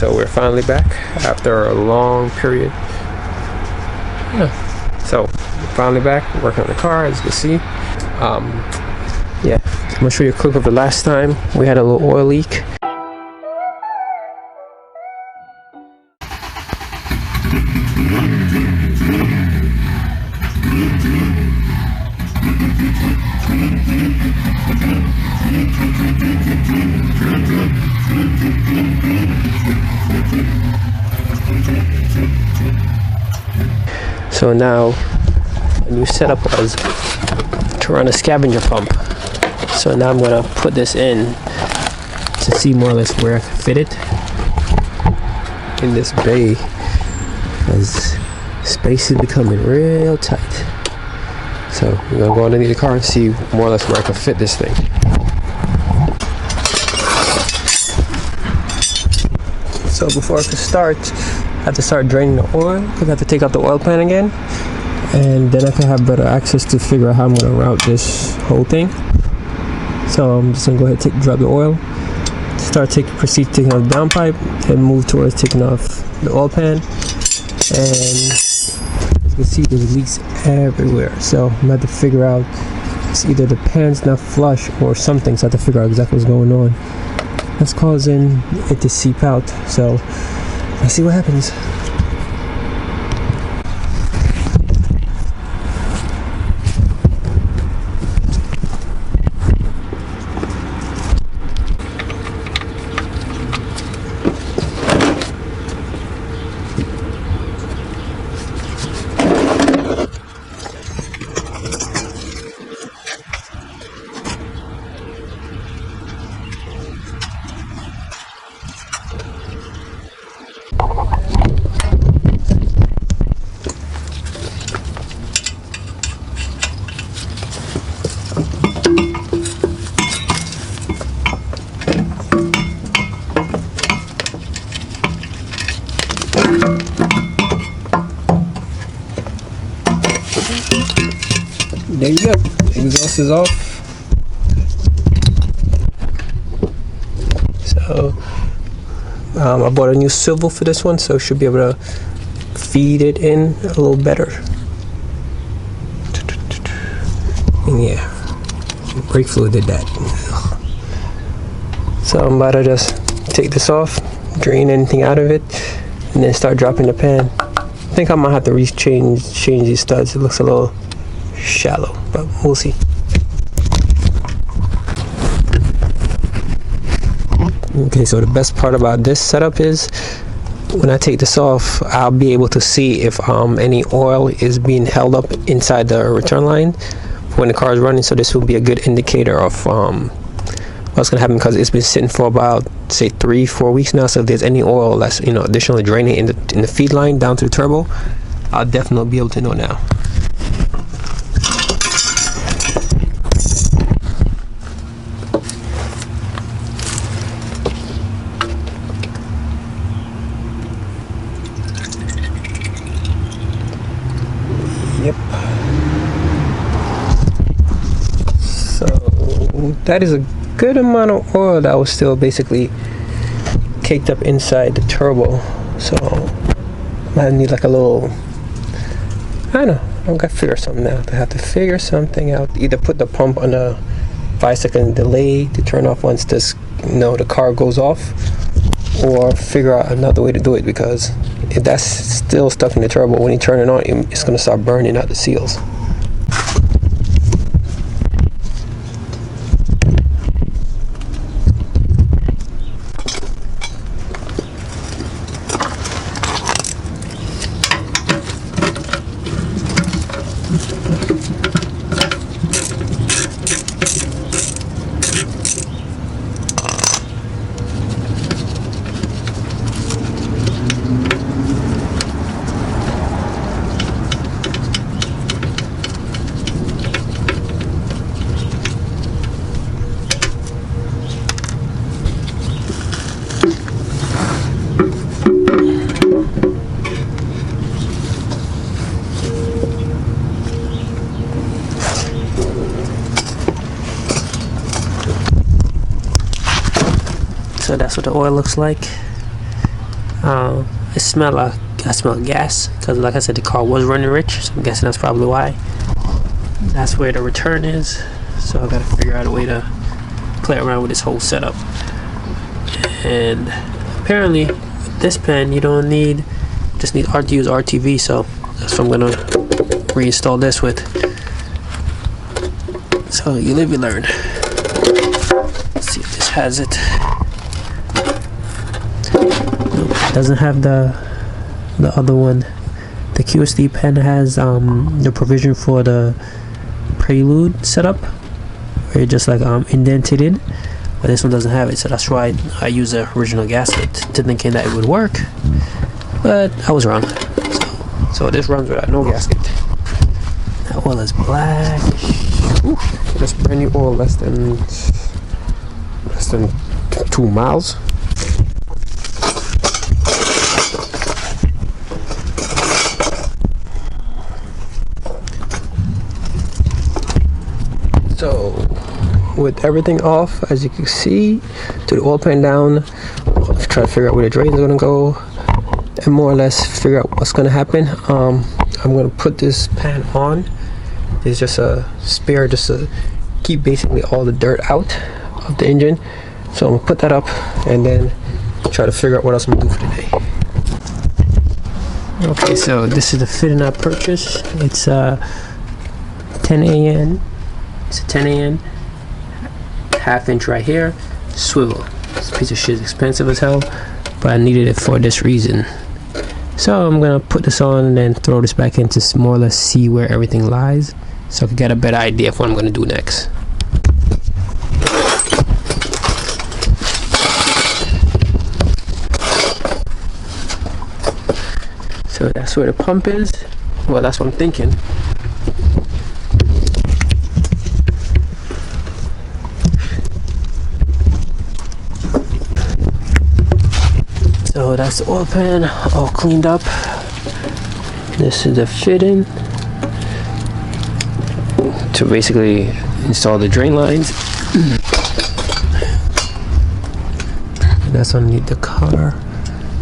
So we're finally back after a long period. So finally back working on the car, as you can see. Yeah, I'm gonna show you a clip of the last time we had a little oil leak. So now a new setup was to run a scavenger pump. So now I'm gonna put this in to see more or less where I can fit it in this bay, as space is becoming real tight. So we're gonna go underneath the car and see more or less where I can fit this thing. So before I can start, I have to start draining the oil because I have to take out the oil pan again, and then I can have better access to figure out how I'm going to route this whole thing. So I'm just going to go ahead and drop the oil, proceed taking off the downpipe, and move towards taking off the oil pan. And as you can see, there's leaks everywhere. So I'm going to have to figure out, it's either the pan's not flush or something, so I have to figure out exactly what's going on that's causing it to seep out. So let's see what happens. There you go, exhaust is off. So I bought a new swivel for this one, so should be able to feed it in a little better. And yeah, brake fluid did that. So I'm about to just take this off, drain anything out of it, and then start dropping the pan. I think I might have to change these studs. It looks a little shallow, but we'll see. Okay, so the best part about this setup is when I take this off, I'll be able to see if any oil is being held up inside the return line when the car is running. So this will be a good indicator of what's gonna happen, because it's been sitting for about, say, 3-4 weeks now. So if there's any oil that's additionally draining in the feed line down to the turbo, I'll definitely be able to know now. Yep. So that is a good amount of oil that was still basically caked up inside the turbo. So I need like a little, I don't know, I've got to figure something out. I have to figure something out. Either put the pump on a 5-second delay to turn off once this, the car goes off, or figure out another way to do it, because if that's still stuck in the turbo, when you turn it on, it's going to start burning out the seals. So that's what the oil looks like. I smell gas because, like I said, the car was running rich, so I'm guessing that's probably why. That's where the return is, so I gotta figure out a way to play around with this whole setup. And apparently this pan you don't need, just need to use RTV, so that's what I'm gonna reinstall this with. So you live, you learn. Let's see if this has it. Nope, it doesn't have the other one. The QSD pen has the provision for the prelude setup, where you just like indented it, but this one doesn't have it, so that's why I use the original gasket to thinking that it would work, but I was wrong. So this runs without no gasket. That oil is black. Ooh, that's brand new oil, less than 2 miles. So with everything off, as you can see, to the oil pan down, try to figure out where the drain is going to go and more or less figure out what's going to happen. I'm going to put this pan on. It's just a spare just to keep basically all the dirt out of the engine. So I'm going to put that up and then try to figure out what else I'm going to do for today. Okay, so this is the fitting I purchased. It's 10 AN. It's a 10 AN, half inch right here, swivel. This piece of shit is expensive as hell, but I needed it for this reason. So I'm gonna put this on and then throw this back in to more or less see where everything lies, so I can get a better idea of what I'm gonna do next. So that's where the pump is. Well, that's what I'm thinking. So that's the oil pan all cleaned up. This is the fitting to basically install the drain lines. That's underneath the car.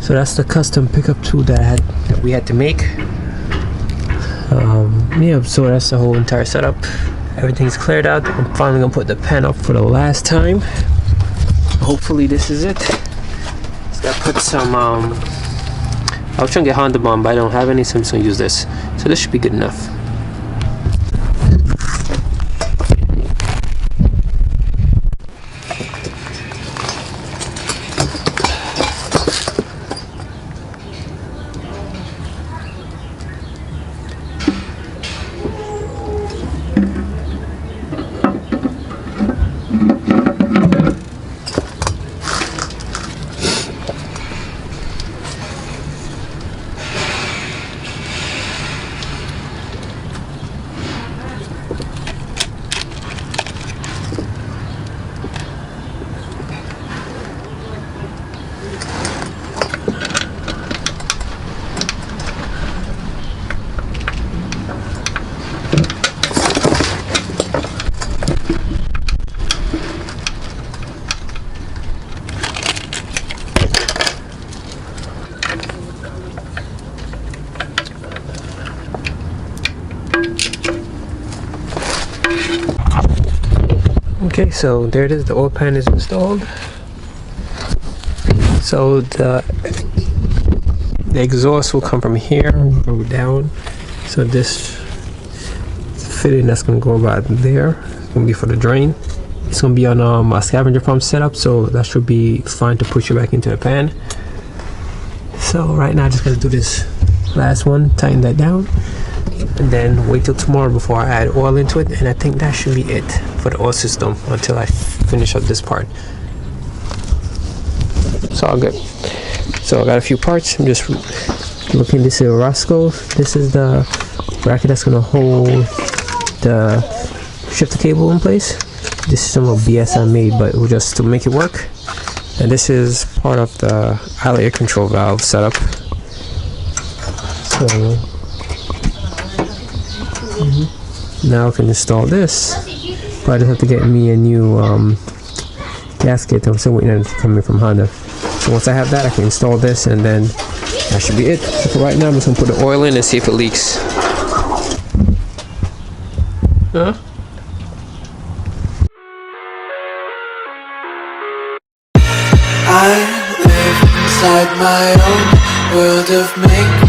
So that's the custom pickup tool that we had to make. Yeah, so that's the whole entire setup. Everything's cleared out. I'm finally gonna put the pan up for the last time. Hopefully this is it. I put some I was trying to get Honda Bomb, but I don't have any, so I'm just gonna use this. So this should be good enough. Okay, so there it is, the oil pan is installed. So the exhaust will come from here, go down. So this fitting that's gonna go about there, it's gonna be for the drain. It's gonna be on a scavenger pump setup, so that should be fine to push it back into the pan. So right now I'm just gonna do this last one, tighten that down, and then wait till tomorrow before I add oil into it, and I think that should be it for the oil system until I finish up this part. It's all good. So I got a few parts. I'm just looking. This is a Roscoe. This is the bracket that's gonna hold the shifter cable in place. This is some of BS I made, but it was just to make it work. And this is part of the idle air control valve setup. So now I can install this, but I just have to get me a new gasket. I'm still waiting on it to come in from Honda. So So once I have that, I can install this, and then that should be it. So for right now, I'm just gonna put the oil in and see if it leaks. Huh? I live inside my own world of make